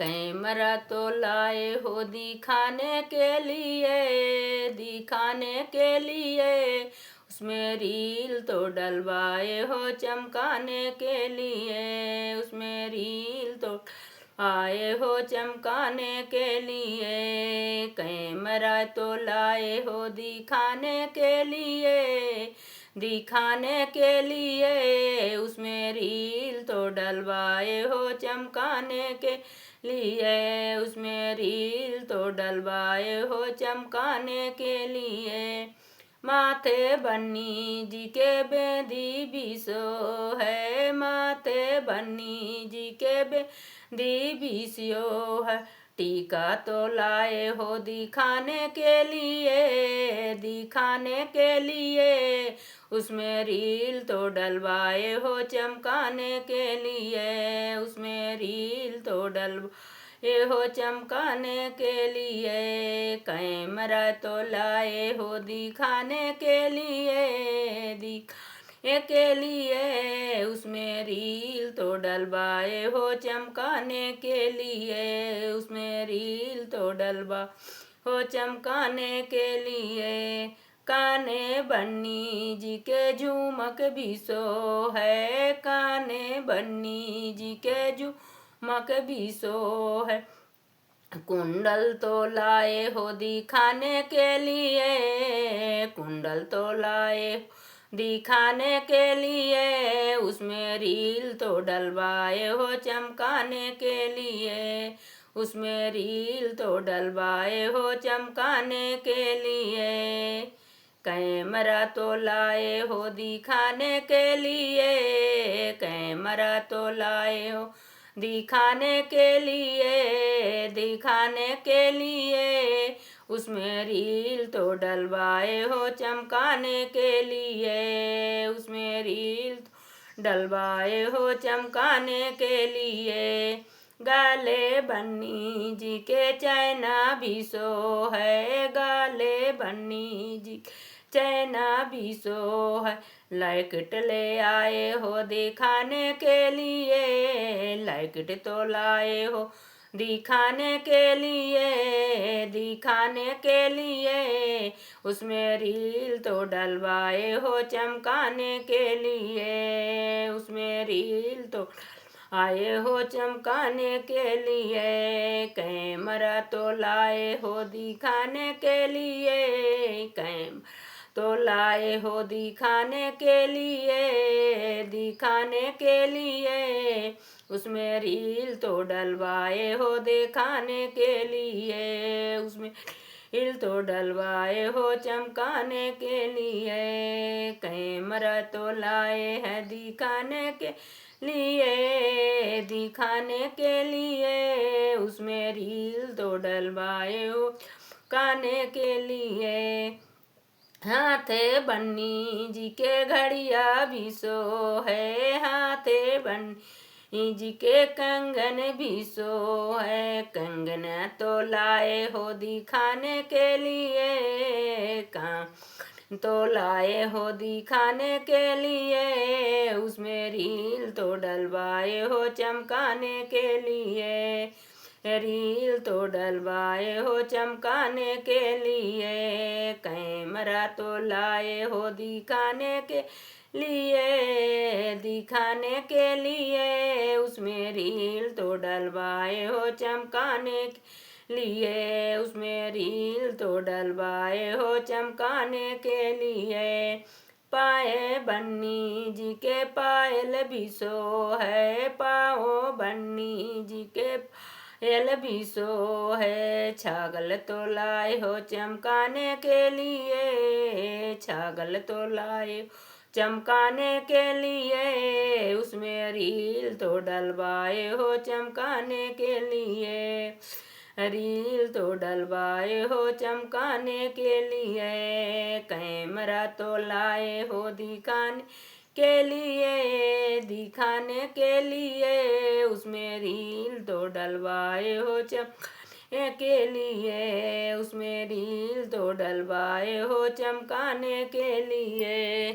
Camera तो लाए हो दिखाने के लिए, दिखाने के लिए। उसमें रील तो डलवाए हो चमकाने के लिए, उसमें रील तो आए हो चमकाने के लिए। कैमरा तो लाए हो दिखाने के लिए, दिखाने के लिए। उसमें रील तो डलवाए हो चमकाने के लिए, उसमें रील तो डलवाए हो चमकाने के लिए। माथे बन्नी जी के बेंदी बीसो है, माथे बन्नी जी के बेंदी बीसियो है। टीका तो लाए हो दिखाने के लिए, दिखाने के लिए। उसमें रील तो डलवाए हो चमकाने के लिए, उसमें रील तो डलवाए हो चमकाने के लिए। कैमरा तो लाए हो दिखाने के लिए, दिखाने के लिए। उसमें रील तो डलवाए हो चमकाने के लिए, उसमें रील तो डलवा हो चमकाने के लिए। काने बन्नी जी के झुमक भी सो है, काने बन्नी जी के झुमक भी सो है। कुंडल तो लाए हो दिखाने के लिए, कुंडल तो लाए दिखाने के लिए। उसमें रील तो डलवाए हो चमकाने के लिए, उसमें रील तो डलवाए हो चमकाने के लिए। कैमरा तो लाए हो दिखाने के लिए, कैमरा तो लाए हो दिखाने के लिए, दिखाने के लिए। उसमें रील तो डलवाए हो चमकाने के लिए, उसमें रील तो डलवाए हो चमकाने के लिए। गाले बन्नी जी के चैना भी सो है, गाले बन्नी जी चैना भी सो है। लैकेट ले आए हो दिखाने के लिए, लैकेट तो लाए हो दिखाने के लिए, दिखाने के लिए। उसमें रील तो डलवाए हो चमकाने के लिए, उसमें रील तो आए हो चमकाने के लिए। कैमरा तो लाए हो दिखाने के लिए, कैमरा तो लाए हो दिखाने के लिए, दिखाने के लिए। उसमें रील तो डलवाए हो दिखाने के लिए, उसमें रील तो डलवाए हो चमकाने के लिए। कैमरा तो लाए हैं दिखाने के लिए, दिखाने के लिए। उसमें रील तो डलवाए हो चमकाने के लिए। हाथे बन्नी जी के घड़िया भी सो है, हाथे बन्नी जी के कंगन भी सो है। कंगन तो लाए हो दिखाने के लिए, तो लाए हो दिखाने के लिए। उसमें रील तो डलवाए हो चमकाने के लिए, रील तो डलवाए हो चमकाने के लिए। कैमरा तो लाए हो दिखाने के लिए, दिखाने के लिए। उसमें रील तो डलवाए हो चमकाने के लिए, उसमें रील तो डलवाए हो चमकाने के लिए। पाए बन्नी जी के पायल भी सो है, पाओ बन्नी जी के पायल भी सो है। छागल तो लाए हो चमकाने के लिए, छागल तो लाए हो चमकाने के लिए। उसमें रील तो डलवाए हो चमकाने के लिए, रील तो डलवाए हो चमकाने के लिए। कैमरा तो लाए हो दिखाने के लिए, दिखाने के लिए। उसमें रील तो डलवाए हो चमकाने के लिए, उसमें रील तो डलवाए हो चमकाने के लिए।